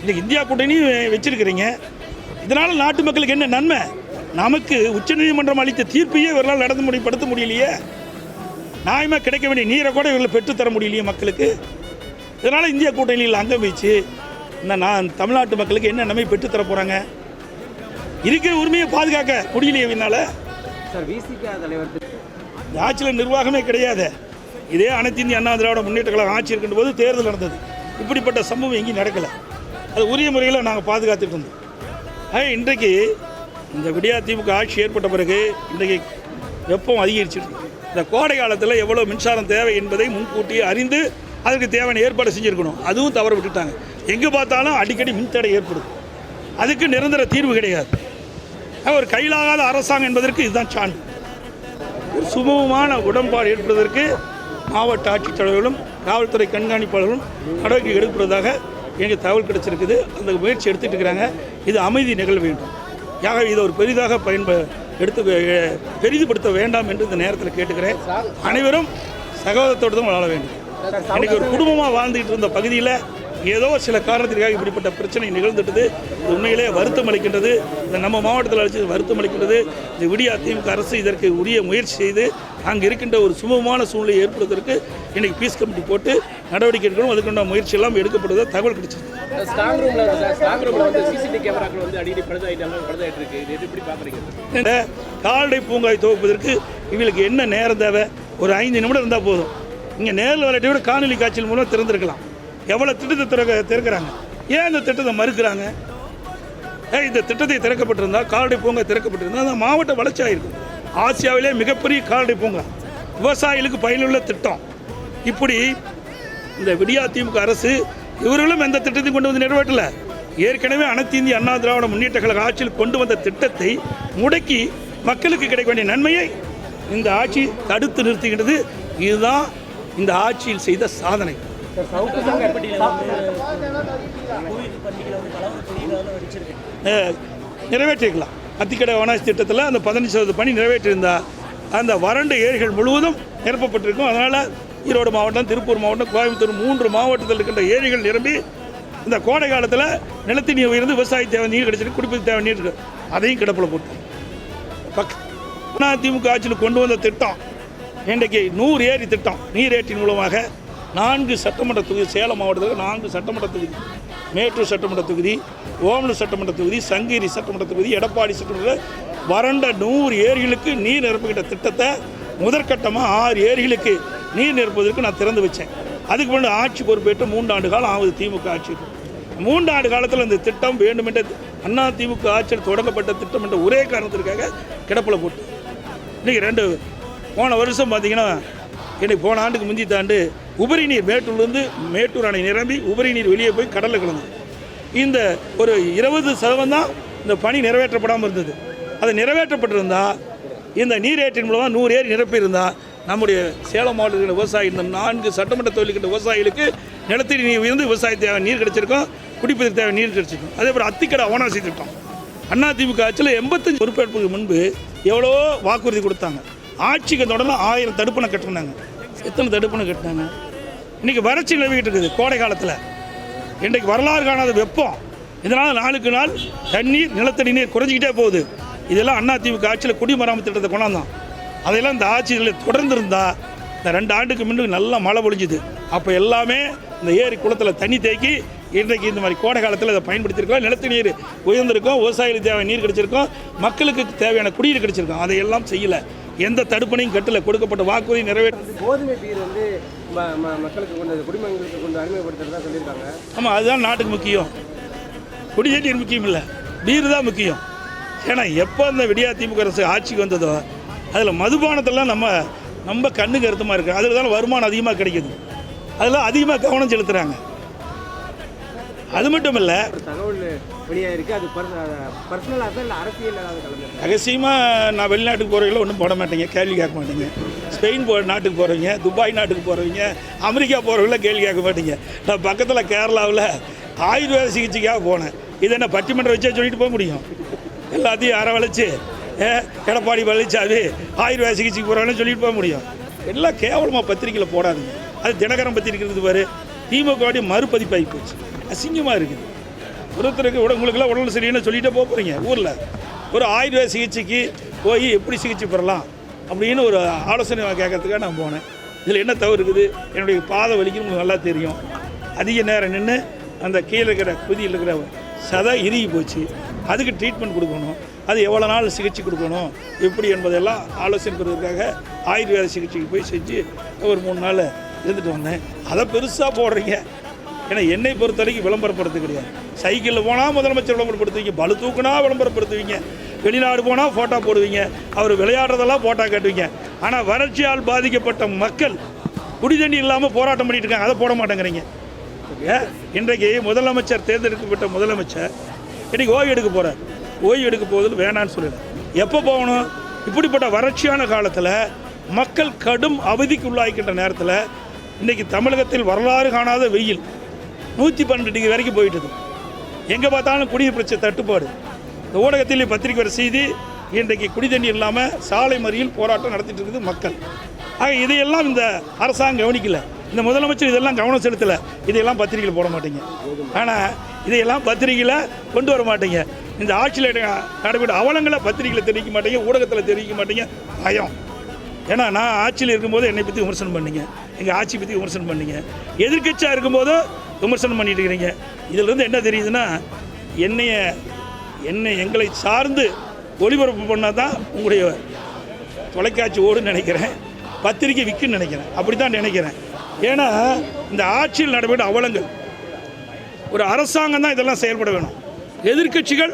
இன்றைக்கி இந்தியா கூட்டணியும் வச்சிருக்கிறீங்க. இதனால் நாட்டு மக்களுக்கு என்ன நன்மை? நமக்கு உச்சநீதிமன்றம் அளித்த தீர்ப்பையே இவர்களால் படுத்த முடியலையே. நியாயமாக கிடைக்க வேண்டிய நீரை கூட இவர்களை பெற்றுத்தர முடியலையே மக்களுக்கு. இதனால் இந்தியா கூட்டணியில் அங்கம் வச்சு நான் தமிழ்நாட்டு மக்களுக்கு என்ன நன்மை பெற்றுத்தர போகிறாங்க? இருக்கிற உரிமையை பாதுகாக்க முடியலையே இவனால. இந்த ஆட்சியில் நிர்வாகமே கிடையாது. இதே அனைத்து இந்திய அண்ணா திராவிட முன்னேற்ற கழகம் ஆட்சி இருக்கின்ற போது தேர்தல் நடந்தது. இப்படிப்பட்ட சம்பவம் எங்கேயும் நடக்கலை. அது உரிய முறையில் நாங்கள் பாதுகாத்துட்டு இருந்தோம். இன்றைக்கு இந்த விடியா திமுக ஆட்சி ஏற்பட்ட பிறகு இன்றைக்கு வெப்பம் அதிகரிச்சிருக்கு. இந்த கோடை காலத்தில் எவ்வளோ மின்சாரம் தேவை என்பதை முன்கூட்டி அறிந்து அதற்கு தேவையான ஏற்பாடு செஞ்சுருக்கணும். அதுவும் தவற விட்டுட்டாங்க. எங்கே பார்த்தாலும் அடிக்கடி மின்தடை ஏற்படுது. அதுக்கு நிரந்தர தீர்வு கிடையாது. ஒரு கையிலாகாத அரசாங்கம் என்பதற்கு இதுதான் சான்று. ஒரு சுமூகமான உடன்பாடு ஏற்படுவதற்கு மாவட்ட ஆட்சித்தலைவர்களும் காவல்துறை கண்காணிப்பாளர்களும் நடவடிக்கை எடுப்பதாக எனக்கு தகவல் கிடைச்சிருக்குது. அந்த முயற்சி எடுத்துகிட்டு இருக்கிறாங்க. இது அமைதி நிகழ வேண்டும். ஆக இதை ஒரு பெரிதாக பெரிதுபடுத்த வேண்டாம் என்று இந்த நேரத்தில் கேட்டுக்கிறேன். அனைவரும் சகோதரத்தோடு தான் வாழ வேண்டும். இன்றைக்கி ஒரு குடும்பமாக வாழ்ந்துகிட்டு இருந்த பகுதியில் ஏதோ சில காரணத்திற்காக இப்படிப்பட்ட பிரச்சனை நிகழ்ந்துட்டது. இது உண்மையிலே வருத்தம் அளிக்கின்றது. இந்த நம்ம மாவட்டத்தில் அழைச்சி வருத்தம் அளிக்கின்றது. இந்த விடியா திமுக அரசு இதற்கு உரிய முயற்சி செய்து அங்கே இருக்கின்ற ஒரு சுமூகமான சூழ்நிலை ஏற்படுவதற்கு இன்றைக்கி பீஸ் கமிட்டி போட்டு நடவடிக்கை எடுக்கணும். அதுக்குண்ட முயற்சி எல்லாம் எடுக்கப்படுவதாக தகவல் கிடைச்சிருக்கு. கால்நடை பூங்காவை துவப்பதற்கு இவங்களுக்கு என்ன நேரம் தேவை? ஒரு 5 நிமிடம் இருந்தால் போதும். இங்கே நேரில் விளையாட்டை விட காணொலி காட்சியின் மூலம் திறந்திருக்கலாம். எவ்வளோ திட்டத்தை திறக்கிறாங்க? ஏன் இந்த திட்டத்தை மறுக்கிறாங்க? இந்த திட்டத்தை திறக்கப்பட்டிருந்தால், கால்நடை பூங்கா திறக்கப்பட்டிருந்தால் அந்த மாவட்ட வளர்ச்சி ஆகிருக்கும். ஆசியாவிலே மிகப்பெரிய கால்நடை பூங்கா, விவசாயிகளுக்கு பயனுள்ள திட்டம். இப்படி இந்த விடியா திமுக அரசு இவர்களும் எந்த திட்டத்தையும் கொண்டு வந்து நிறைவேற்றலை. ஏற்கனவே அனைத்து இந்திய அண்ணா திராவிட முன்னேற்ற கழக ஆட்சியில் கொண்டு வந்த திட்டத்தை முடக்கி மக்களுக்கு கிடைக்க வேண்டிய நன்மையை இந்த ஆட்சி தடுத்து நிறுத்துகின்றது. இதுதான் இந்த ஆட்சியில் செய்த சாதனை. நிறைவேற்றிருக்கலாம். அத்திக்கடை வனாசி திட்டத்தில் அந்த 15% பணி நிறைவேற்றியிருந்தால் அந்த வறண்ட ஏரிகள் முழுவதும் நிரப்பப்பட்டிருக்கும். அதனால் ஈரோடு மாவட்டம், திருப்பூர் மாவட்டம், கோயம்புத்தூர் 3 மாவட்டத்தில் இருக்கின்ற ஏரிகள் நிரம்பி இந்த கோடை காலத்தில் நிலத்தடி நீர் உயர்ந்து விவசாய தேவை நீர் கிடைச்சிருக்கு, குடிப்பது தேவை நீர் இருக்குது. அதையும் கிடப்பில் போட்டு அதிமுக ஆட்சியில் கொண்டு வந்த திட்டம் இன்றைக்கு 100 ஏரி திட்டம். நீரேற்றின் மூலமாக 4 சட்டமன்ற தொகுதி, சேலம் மாவட்டத்தில் 4 சட்டமன்ற தொகுதி, மேட்டூர் சட்டமன்ற தொகுதி, ஓமலூர் சட்டமன்ற தொகுதி, சங்ககிரி சட்டமன்ற தொகுதி, எடப்பாடி சட்டமன்ற வறண்ட 100 ஏரிகளுக்கு நீர் நிரப்புகின்ற திட்டத்தை முதற்கட்டமாக 6 ஏரிகளுக்கு நீர் நிரப்புவதற்கு நான் திறந்து வச்சேன். அதுக்கு முன்னாடி ஆட்சி பொறுப்பேற்று 3 ஆண்டு காலம் ஆகுது திமுக ஆட்சி. 3 ஆண்டு காலத்தில் இந்த திட்டம் வேண்டுமென்ற அண்ணா திமுக ஆட்சியில் தொடங்கப்பட்ட திட்டம் என்ற ஒரே காரணத்திற்காக கிடப்பில் போட்டு இன்றைக்கி போன வருஷம் பார்த்திங்கன்னா எனக்கு போன ஆண்டுக்கு முந்தி தாண்டு உபரி நீர் மேட்டூர்லேருந்து மேட்டூர் அணை நிரம்பி உபரி நீர் வெளியே போய் கடலில் கலந்தது. இந்த ஒரு 20% தான் இந்த பணி நிறைவேற்றப்படாமல் இருந்தது. அது நிறைவேற்றப்பட்டிருந்தால் இந்த நீரேற்றின் மூலமாக 100 ஏரி நிரப்பியிருந்தால் நம்முடைய சேலம் மாவட்டத்தில் விவசாயி இந்த 4 சட்டமன்ற தொழில்கின்ற விவசாயிகளுக்கு நிலத்தடி நீர் உயர்ந்து விவசாய தேவை நீர் கிடைச்சிருக்கும், குடிப்பதற்கு தேவை நீர் கிடைச்சிருக்கும். அதே போல் அத்திக்கடை அவனாசி திட்டம் அதிமுக ஆட்சியில் 85 பொறுப்பேற்புக்கு முன்பு எவ்வளோ வாக்குறுதி கொடுத்தாங்க. ஆட்சிக்கு தொடர்ந்து 1000 தடுப்பணை கட்டினாங்க. எத்தனை தடுப்பணை கட்டினாங்க? இன்றைக்கி வறட்சி நிலவிக்கிட்டு இருக்குது. கோடை காலத்தில் இன்றைக்கு வரலாறு காணாத வெப்பம். இதனால் நாளுக்கு நாள் தண்ணீர், நிலத்தடி நீர் குறைஞ்சிக்கிட்டே போகுது. இதெல்லாம் அதிமுக ஆட்சியில் குடிமராமத்து திட்டத்தை கொண்டாந்தான். அதையெல்லாம் இந்த ஆட்சியில் தொடர்ந்து இருந்தால் இந்த 2 ஆண்டுக்கு முன்பு நல்லா மழை பொழிஞ்சுது. அப்போ எல்லாமே இந்த ஏரி குளத்தில் தண்ணி தேக்கி இன்றைக்கு இந்த மாதிரி கோடை காலத்தில் அதை பயன்படுத்தியிருக்கோம். நிலத்தடி நீர் உயர்ந்திருக்கும், விவசாயிகளுக்கு தேவையான நீர் கிடைச்சிருக்கும், மக்களுக்கு தேவையான குடிநீர் கிடைச்சிருக்கும். அதையெல்லாம் செய்யலை. எந்த தடுப்பணையும் கட்டல. கொடுக்கப்பட்ட வாக்குறுதி நிறைவேற்ற கோதுமை பீர் வந்து மக்களுக்கு கொண்டு குடிமக்களுக்கு கொண்டு அறிமுகப்படுத்துறதா சொல்லியிருக்காங்க. ஆமாம், அதுதான் நாட்டுக்கு முக்கியம். குடிநீர் முக்கியம் இல்லை, பீர் தான் முக்கியம். ஏன்னா எப்போ அந்த விடியா திமுக அரசு ஆட்சிக்கு வந்ததோ அதில் மதுபானத்தெல்லாம் நம்ம கண்ணுக்கு அர்த்தமாக இருக்குது. அதில் தான் வருமானம் அதிகமாக கிடைக்குது. அதெல்லாம் அதிகமாக கவனம் செலுத்துகிறாங்க. அது மட்டும் இல்லை, தகவல் வெளியாக இருக்குது. அது பர்சனலாக இல்லை, அரசியல் ரகசியமாக நான் வெளிநாட்டுக்கு போகிறவங்கள ஒன்றும் போட மாட்டேங்க, கேள்வி கேட்க மாட்டேங்க. ஸ்பெயின் நாட்டுக்கு போகிறவங்க, துபாய் நாட்டுக்கு போகிறவங்க, அமெரிக்கா போகிறவங்கள கேள்வி கேட்க மாட்டேங்க. நான் பக்கத்தில் கேரளாவில் ஆயுர்வேத சிகிச்சைக்காக போனேன். இது என்ன பட்டிமன்றம் வச்சா சொல்லிட்டு போக முடியும்? எல்லாத்தையும் அரவழைச்சு எடப்பாடி பழனிசாமி ஆயுர்வேத சிகிச்சைக்கு போகிறாங்கன்னு சொல்லிட்டு போக முடியும்? எல்லாம் கேவலமாக பத்திரிக்கையில் போடாதுங்க. அது தினகரன் பத்திரிக்கிறது பாரு, திமுக மறுபதிப்பாகி போச்சு. அசிங்கமாக இருக்குது. ஒருத்தருக்கு உங்களுக்குலாம் உடல் சரியில்லைன்னு சொல்லிகிட்டே போக போகிறீங்க ஊரில் ஒரு ஆயுர்வேத சிகிச்சைக்கு போய் எப்படி சிகிச்சை பெறலாம் அப்படின்னு ஒரு ஆலோசனை கேட்கறதுக்காக நான் போனேன். இதில் என்ன தவறு இருக்குது? என்னுடைய பாதை வலிக்குன்னு உங்களுக்கு நல்லா தெரியும். அதிக நேரம் நின்று அந்த கீழே இருக்கிற குதியில் இருக்கிற சதை இறுகி போச்சு. அதுக்கு ட்ரீட்மெண்ட் கொடுக்கணும். அது எவ்வளோ நாள் சிகிச்சை கொடுக்கணும் எப்படி என்பதெல்லாம் ஆலோசனை பெறுவதற்காக ஆயுர்வேத சிகிச்சைக்கு போய் செஞ்சு ஒரு 3 நாள் இருந்துட்டு வந்தேன். அதை பெருசாக போடுறீங்க. ஏன்னா என்னை பொறுத்த வரைக்கும் விளம்பரப்படுத்த கிடையாது. சைக்கிளில் போனால் முதலமைச்சர் விளம்பரப்படுத்துவீங்க, பளு தூக்குனா விளம்பரப்படுத்துவீங்க, வெளிநாடு போனால் ஃபோட்டோ போடுவீங்க, அவர் விளையாடுறதெல்லாம் ஃபோட்டோ காட்டுவீங்க. ஆனால் வறட்சியால் பாதிக்கப்பட்ட மக்கள் குடிதண்ணி இல்லாமல் போராட்டம் பண்ணிட்டு இருக்காங்க, அதை போட மாட்டேங்கிறீங்க. இன்றைக்கு முதலமைச்சர் தேர்ந்தெடுக்கப்பட்ட முதலமைச்சர் இன்றைக்கி ஓய்வு எடுக்க போகிறார். ஓய்வு எடுக்க போவதில் வேணான்னு சொல்லிடுறேன். எப்போ போகணும்? இப்படிப்பட்ட வறட்சியான காலத்தில் மக்கள் கடும் அவதிக்கு உள்ளாகிக்கின்ற நேரத்தில் இன்றைக்கி தமிழகத்தில் வரலாறு காணாத வெயில் 112 டிகிரி வரைக்கும் போயிட்டுது. எங்கே பார்த்தாலும் குடிநீர் பிரச்சனை தட்டுப்பாடு. இந்த ஊடகத்தில் பத்திரிக்கை வர செய்தி இன்றைக்கு குடிதண்ணி இல்லாமல் சாலை மறியல் போராட்டம் நடத்திட்டு இருக்குது மக்கள். ஆக இதையெல்லாம் இந்த அரசாங்கம் கவனிக்கல. இந்த முதலமைச்சர் இதெல்லாம் கவனம் செலுத்தலை. இதையெல்லாம் பத்திரிகையில் போட மாட்டீங்க. ஆனால் இதையெல்லாம் பத்திரிகையில் கொண்டு வர மாட்டீங்க. இந்த ஆட்சியில் நடைபெற்ற அவலங்களை பத்திரிகையில் தெரிவிக்க மாட்டீங்க, ஊடகத்தில் தெரிவிக்க மாட்டீங்க. பயம். ஏன்னா நான் ஆட்சியில் இருக்கும்போது என்னை பற்றி விமர்சனம் பண்ணீங்க, எங்கள் ஆட்சி பற்றி விமர்சனம் பண்ணீங்க, எதிர்க்கட்சியாக இருக்கும்போது விமர்சனம் பண்ணிட்டு இருக்கிறீங்க. இதிலிருந்து என்ன தெரியுதுன்னா எங்களை சார்ந்து ஒளிபரப்பு பண்ணால் தான் உங்களுடைய தொலைக்காட்சி ஓடுன்னு நினைக்கிறேன், பத்திரிக்கை விற்குன்னு நினைக்கிறேன். அப்படி தான் நினைக்கிறேன். ஏன்னா இந்த ஆட்சியில் நடைபெற்ற அவலங்கள் ஒரு அரசாங்கம் தான் இதெல்லாம் செயல்பட வேணும். எதிர்க்கட்சிகள்